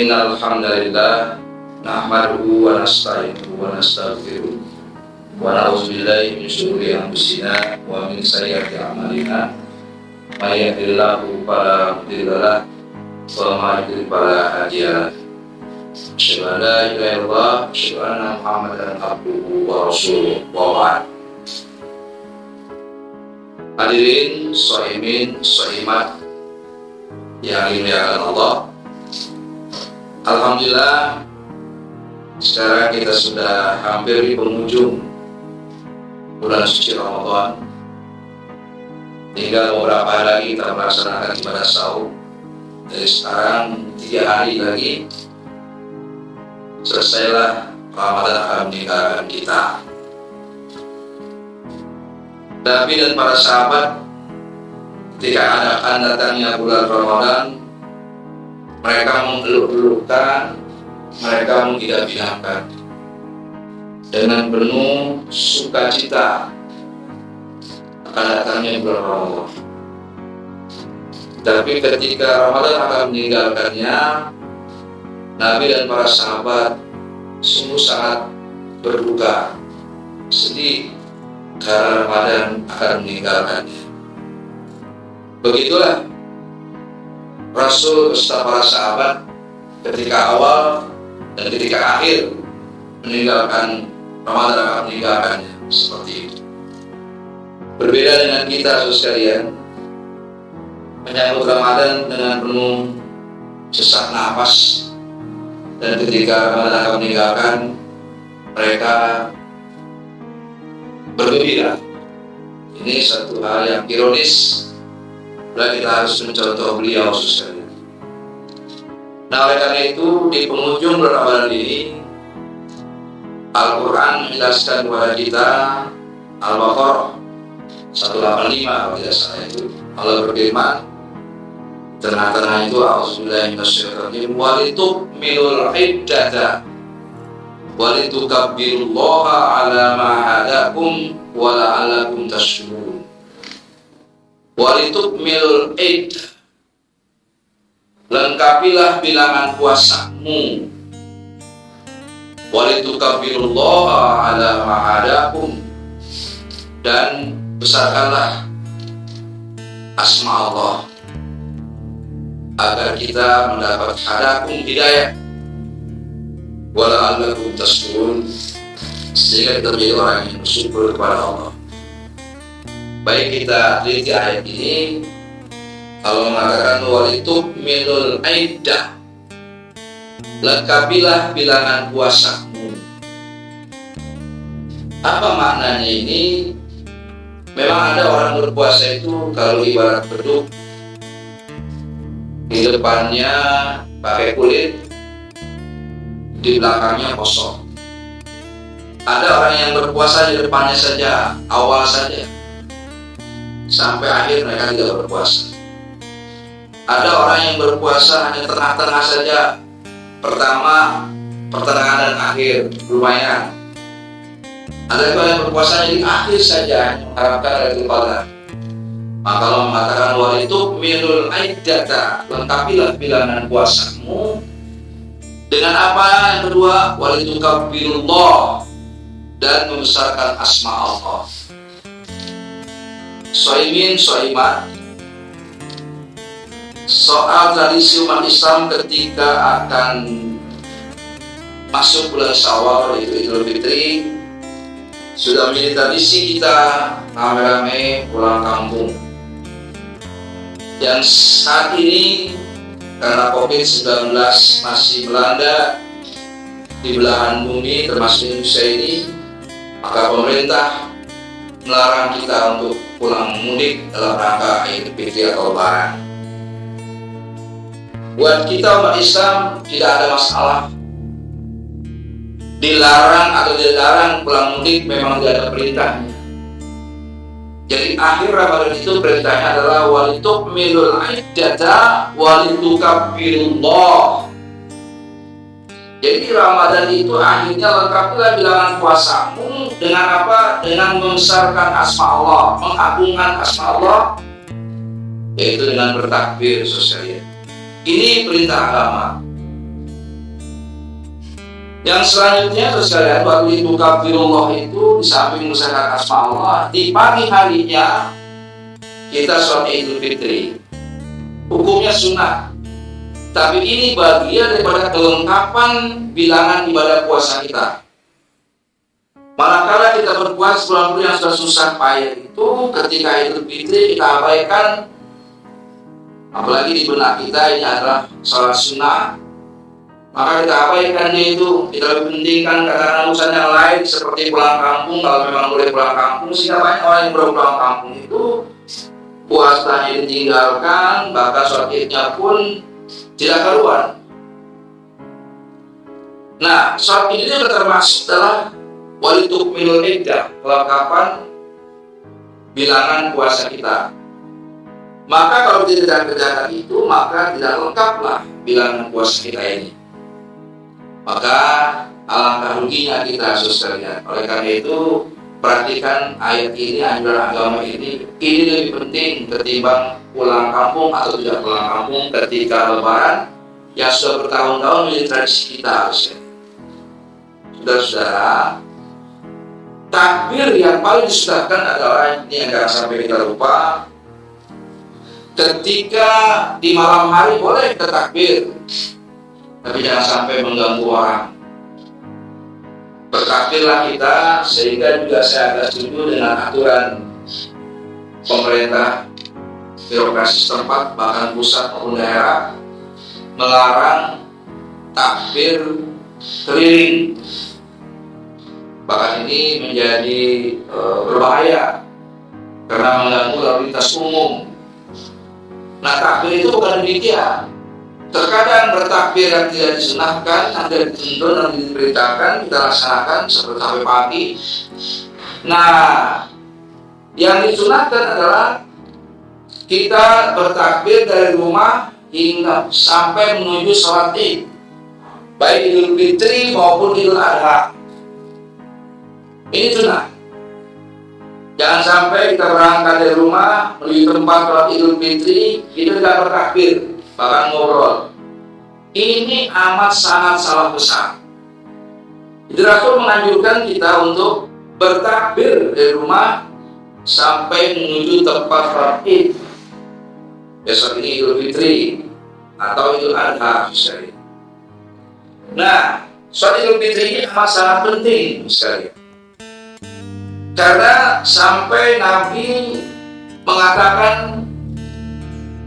Innal hamdalillah nahmaduhu wa nasta'inuhu wa nastaghfiruh wa na'udzu billahi min shururi anfusina wa min sayyiati a'malina may yahdihillahu fala mudilla lahu wa may yudlil fala hadiya lahu. Asyhadu an la ilaha illallah wa asyhadu anna Muhammadan abduhu wa rasuluh wa ba'd. Hadirin shaimin shaimat yang dimuliakan Allah, alhamdulillah sekarang kita sudah hampir di penghujung bulan suci Ramadan. Tinggal beberapa hari lagi kita melaksanakan ibadah sahur. Dari sekarang 3 hari lagi selesailah Ramadan akan meninggalkan kita. Nabi dan para sahabat ketika akan datangnya bulan Ramadan, mereka mengeluh-eluhkan, mereka menghidap-hidapkan dengan penuh sukacita akan datangnya bulan Ramadan. Tapi ketika Ramadan akan meninggalkannya, Nabi dan para sahabat sungguh sangat berduka, sedih karena Ramadan akan meninggalkannya. Begitulah Rasul beserta para sahabat ketika awal dan ketika akhir meninggalkan Ramadan akan meninggalkannya seperti itu. Berbeda dengan kita saudara sekalian, menyambut Ramadan dengan penuh sesak nafas, dan ketika Ramadan akan meninggalkan, mereka bergembira. Ini satu hal yang ironis, bila kita harus mencontoh beliau saudara. Nah, oleh karena itu di penghujung bulan Ramadan ini, Al-Quran menjelaskan kepada kita, Al-Baqarah 185 kalau tidak salah itu, Allah berfirman, tengah-tengah itu a'udzubillahi minasyaitonir rajim, walitukmilul iddata walitukabbirullaha ala ma hadakum wa la'allakum tashkurun. Walitukmilul iddah, lengkapilah bilangan puasamu. Walitukabbirullaha ala ma hadakum, dan besarkanlah asma Allah agar kita mendapat hadakum hidayah, wa la'allakum tashkurun, sehingga kita menjadi orang yang bersyukur kepada Allah. Baik, kita teliti ayat ini. Allah mengatakan walitukmilul iddah, lengkapilah bilangan puasamu. Apa maknanya ini? Memang ada orang berpuasa itu kalau ibarat beduk, di depannya pakai kulit, di belakangnya kosong. Ada orang yang berpuasa di depannya saja, awal saja, sampai akhir mereka tidak berpuasa. Ada orang yang berpuasa hanya tengah-tengah saja, pertama, pertengahan dan akhir, lumayan. Ada orang yang berpuasa di akhir saja, mengharapkan Lailatul Qadar. Maka Allah mengatakan walitukmilul iddata, lengkapilah bilangan puasamu. Dengan apa? Yang kedua, walitukabbirullah, dan membesarkan asma Allah. Shaimin shaimat, soal tradisi umat Islam ketika akan masuk bulan Syawal, yaitu Idul Fitri, sudah menjadi tradisi kita rame-rame pulang kampung. Dan saat ini karena COVID-19 masih melanda di belahan bumi termasuk Indonesia ini, maka pemerintah melarang kita untuk pulang mudik dalam rangka Idul Fitri atau Lebaran. Buat kita umat Islam tidak ada masalah. Dilarang atau dilarang pulang mudik memang tidak ada perintahnya. Jadi akhir Ramadan itu perintahnya adalah walitukmilul iddata walitukabbirullah. Jadi Ramadan itu akhirnya lengkapilah bilangan puasamu dengan apa? Dengan membesarkan asma Allah, mengagungkan asma Allah, yaitu dengan bertakbir saudara. Ini perintah agama. Yang selanjutnya, terus sekalian, waktu itu kafirullah itu di samping mengusahakan asma Allah, di pagi harinya kita sholat Idul Fitri. Hukumnya sunnah, tapi ini bagian daripada kelengkapan bilangan ibadah puasa kita. Manakala kita berpuasa bulan-bulan yang sudah susah payah itu, ketika Idul Fitri kita abaikan, apalagi di benak kita ini adalah sholat sunnah, maka kita abaikan dia itu. Kita lebih pentingkan karena urusan yang lain seperti pulang kampung, kalau memang boleh pulang kampung. Sehingga banyak orang yang baru pulang kampung itu puasanya ditinggalkan, bahkan sholat idnya pun tidak keluar. Nah, sholat id ini termasuk adalah walitukmilul iddah, kelengkapan bilangan puasa kita. Maka kalau tidak kerjakan itu, maka tidak lengkaplah bilangan puasa kita ini. Maka alangkah ruginya kita, saudara. Oleh karena itu, perhatikan ayat ini, anjuran agama ini lebih penting ketimbang pulang kampung atau tidak pulang kampung ketika Lebaran yang sudah bertahun-tahun menjadi tradisi kita. Saudara-saudara, takbir yang paling disunahkan adalah ini yang jangan sampai kita lupa. Ketika di malam hari boleh kita takbir, tapi jangan sampai mengganggu orang. Bertakbirlah kita, sehingga juga saya agak setuju dengan aturan pemerintah, birokrasi setempat, bahkan pusat maupun daerah, melarang takbir keliling. Bahkan ini menjadi berbahaya karena mengganggu lalu lintas umum. Nah, takbir itu bukan demikian. Terkadang bertakbir yang tidak disunahkan, yang tidak dituntun, yang diberitakan, kita laksanakan seperti sampai pagi. Nah, yang disunahkan adalah kita bertakbir dari rumah hingga sampai menuju sholat id, baik Idul Fitri maupun Idul Adha. Ini sunnah. Jangan sampai kita berangkat dari rumah menuju tempat sholat Idul Fitri, kita tidak bertakbir, bahkan ngobrol. Ini amat sangat salah besar. Jadi Rasul menganjurkan kita untuk bertakbir dari rumah sampai menuju tempat sholat id. Besok ini Idul Fitri atau Idul Adha sekali. Nah, sholat Idul Fitri ini amat sangat penting sekali. Karena sampai Nabi mengatakan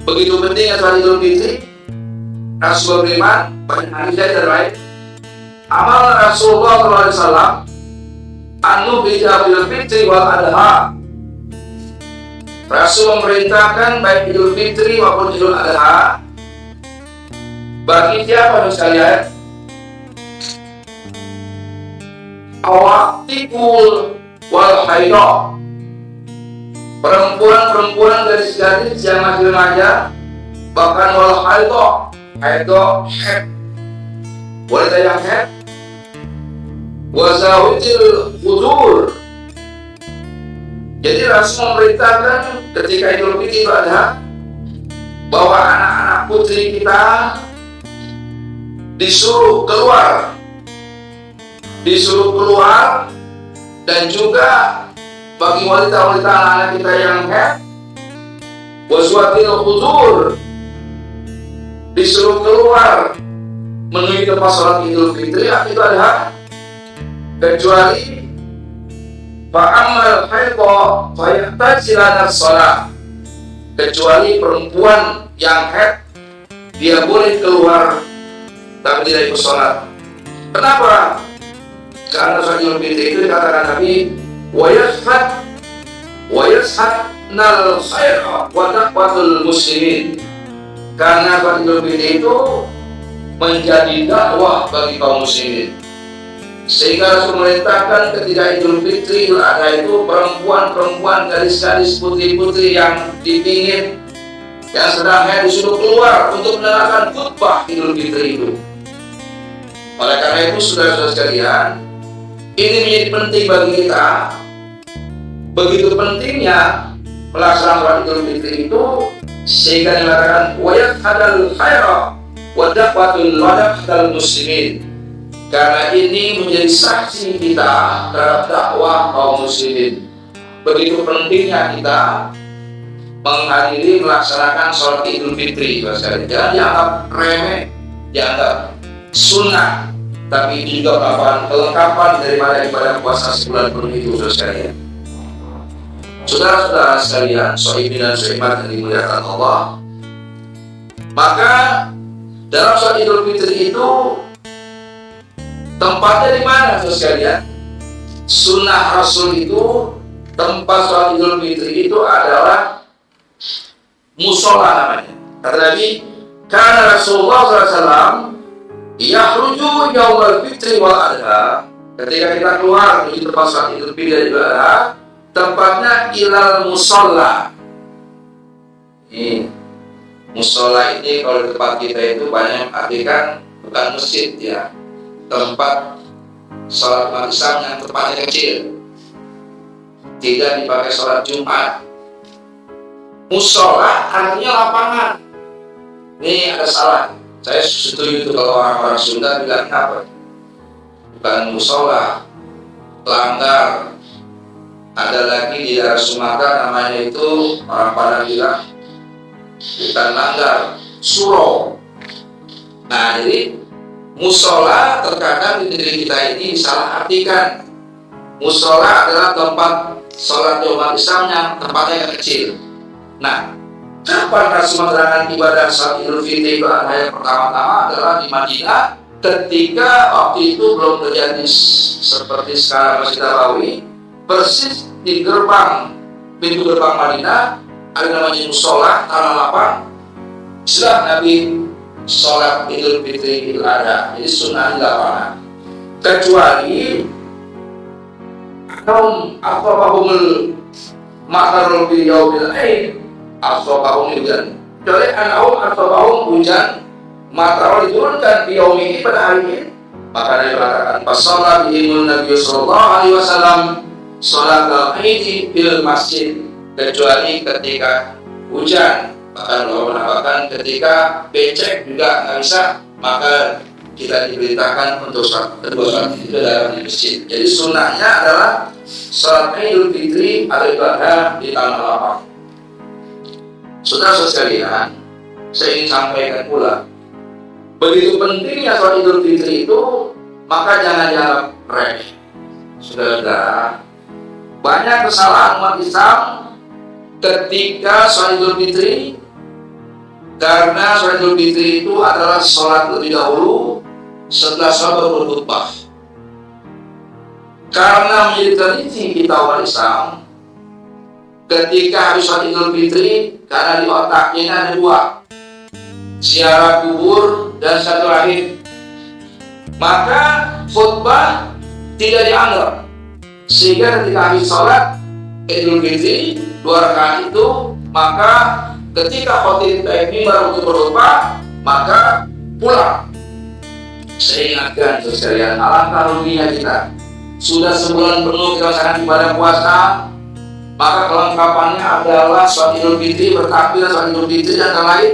begitu pentingnya sholat Idul Fitri, Rasul beriman banyak hadis dari lain. Amal Rasulullah SAW anu Idul Fitri wal Adha. Rasul memerintahkan baik Idul Fitri maupun Idul Adha bagi siapa sekalian? Awaktikul wal haidah, perempuan-perempuan dari gadis yang masih remaja, bahkan wal haidah, head, wanita yang head, wazawitil fudur. Jadi Rasul memerintahkan ketika Idul Fitri itu ada bahwa anak-anak putri kita disuruh keluar, dan juga bagi wanita-wanita anak-anak kita yang head, waswatil huzur, disuruh keluar menuju tempat sholat Idul Fitri itu ada, kecuali fa'amal haidha fayahtajilanat sholat, kecuali perempuan yang head dia boleh keluar tapi tidak ikut sholat. Kenapa? Karena sholat Idul Fitri itu dikatakan Nabi wa yashhad nal khaira wa da'watul muslimin. Karena sholat Idul Fitri itu menjadi dakwah bagi kaum muslimin, sehingga Rasul memerintahkan ketika Idul Fitri Idul Adha itu perempuan-perempuan, gadis-gadis, putri-putri yang dipingin, yang sedang haid disuruh keluar untuk mendengarkan khutbah Idul Fitri itu. Oleh karena itu, saudara-saudara sekalian, ini menjadi penting bagi kita. Begitu pentingnya pelaksanaan sholat Idul Fitri itu, sehingga dikatakan wa yashhadal khaira wa da'watul muslimin. Karena ini menjadi saksi kita terhadap dakwah kaum muslimin. Begitu pentingnya kita menghadiri melaksanakan sholat Idul Fitri. Jangan dianggap remeh, dianggap sunnah, tapi itu juga kelengkapan daripada ibadah puasa sebulan penuh itu, saudara. Saudara-saudara sekalian, sohibin dan sohibat yang dimuliakan Allah, maka dalam sholat Idul Fitri itu tempatnya di mana, saudara sekalian? Sunnah Rasul itu, tempat sholat Idul Fitri itu adalah musola namanya. Kata Nabi, karena Rasulullah SAW yakhruju yaumul fitri wal adha. Ketika kita keluar menuju tempat sholat Idul Fitri dan Idul Adha, tempatnya ilal musola. Ini musola ini kalau di tempat kita itu banyak artikan bukan masjid ya, tempat sholat umat Islam yang tempatnya kecil, tidak dipakai sholat Jumat. Musola artinya lapangan. Ini ada salah. Saya setuju itu kalau orang-orang Sunda bilang apa? Bukan musola, langgar. Ada lagi di daerah Sumatera namanya itu orang Padang bilang bukan langgar, suro. Nah, jadi musola terkadang di negeri kita ini disalah artikan. Musola adalah tempat sholat umat Islam yang tempatnya kecil. Nah, kapan Rasul menerangkan ibadah sholat Idul Fitri yang pertama-tama adalah di Madinah, ketika waktu itu belum terjadi seperti sekarang Masjid Nabawi, persis di pintu gerbang Madinah ada namanya musola, tanah lapang. Setelah Nabi sholat Idul Fitri ada, jadi sunnah di lapangan. Kecuali kaum apa-apahumul makarul bi yaumil aid asbahum hujan. Kecuali anaum asbahum hujan makarul diturunkan bi yaumihi pada hari ini. Maka dikatakan pasallah bihimul Nabi sallallahu alaihi wasallam sholat al-aidi bil masjid, kecuali ketika hujan. Bahkan Allah menambahkan ketika becek juga nggak bisa, maka kita diberitakan untuk kedua sholat itu dalam masjid. Jadi sunnahnya adalah sholat Idul Fitri atau ibadah di tanah lapang. Saudara sekalian, saya ingin sampaikan pula, begitu pentingnya sholat Idul Fitri itu, maka jangan dianggap remeh. Saudara, banyak kesalahan umat Islam ketika sholat Idul Fitri, karena sholat Idul Fitri itu adalah sholat lebih dahulu setelah sholat berkhutbah. Karena menjadi tradisi kita umat Islam, ketika habis sholat Idul Fitri, karena di otaknya ada dua, ziarah kubur dan satu rahim, maka khutbah tidak dianggap. Sehingga ketika habis sholat Idul Fitri 2 rakaat itu, maka ketika khotib naik mimbar untuk berkhutbah, maka pulang. Saya ingatkan sekalian, alangkah ruginya kita sudah sebulan penuh kita melaksanakan ibadah puasa, maka kelengkapannya adalah sholat Idul Fitri, bertakbir sholat Idul Fitri dan lain.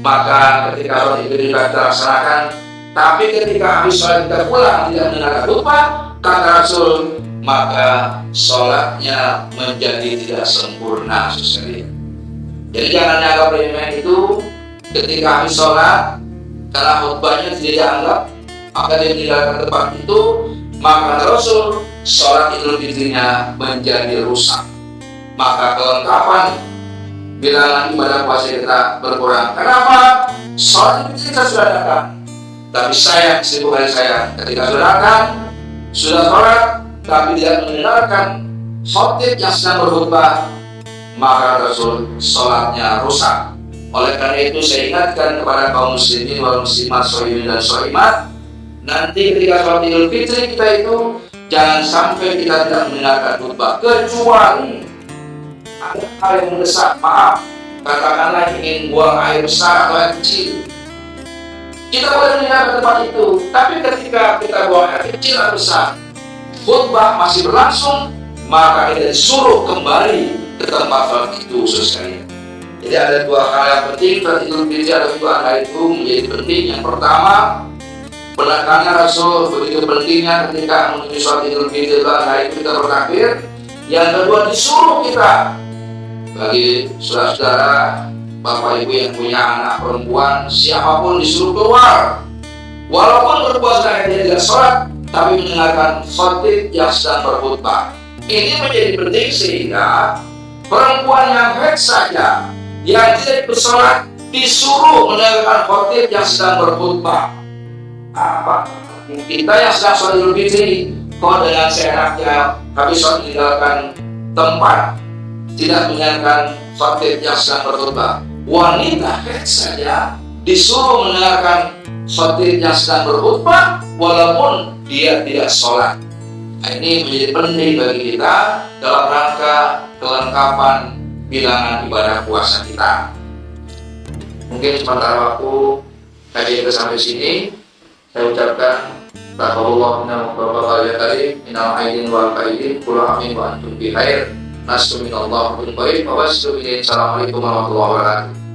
Maka ketika sholat Idul Fitri kita laksanakan, tapi ketika habis sholat kita pulang tidak mendengarkan khutbah, kata Rasul, maka sholatnya menjadi tidak sempurna, sekalian. Jadi jangan dianggap remeh itu ketika habis sholat, karena khutbahnya tidak dianggap, maka dia meninggalkan tempat itu, maka Rasul sholat Idul Fitrinya menjadi rusak. Maka kelengkapan bilangan ibadah puasa kita berkurang. Kenapa? Sholat Idul Fitri kita sudah datang, tapi sayang kesibukan saya ketika sudah datang, sudah sholat, tapi tidak mendengarkan khotib yang sedang berkhutbah, maka Rasul sholatnya rusak. Oleh karena itu saya ingatkan kepada kaum muslimin wal muslimat, shoimin dan shoimat, nanti ketika sholat Idul Fitri kita itu jangan sampai kita tidak mendengarkan khutbah, kecuali ada hal yang mendesak, maaf, katakanlah ingin buang air besar atau air kecil, kita boleh mendengarkan tempat itu. Tapi ketika kita buang air kecil atau besar, khutbah masih berlangsung, maka kita disuruh kembali ke tempat sholat itu, saudara. Jadi ada dua hal yang penting saat Idul Fitri atau Idul Adha itu menjadi penting. Yang pertama, Penekannya Rasul begitu pentingnya ketika menuju sholat Idul Fitri itu kita bertakbir. Yang kedua, disuruh kita bagi saudara-saudara, bapak ibu yang punya anak perempuan, siapapun disuruh keluar, walaupun berpuasa dia tidak sholat, tapi mendengarkan khotib yang sedang berkhutbah. Ini menjadi penting sehingga perempuan yang haid saja yang tidak bersolat disuruh mendengarkan khotib yang sedang berkhutbah. Apa? Kita yang sedang sholat Idul Fitri kok dengan seenaknya habis sholat meninggalkan tempat, tidak mendengarkan khotib yang sedang berkhutbah. Wanita haid saja disuruh mendengarkan khotib yang sedang berkhutbah walaupun dia tidak sholat. Ini menjadi penting bagi kita dalam rangka kelengkapan bilangan ibadah puasa kita. Mungkin sementara waktu kajian kita sampai sini. Saya ucapkan taqabbalallahu minna wa taqabbal karim minal aidin wal faidin qul amin wa antum bi khair. Nasu minallah wa barik wa wassalamu alaikum warahmatullahi wabarakatuh.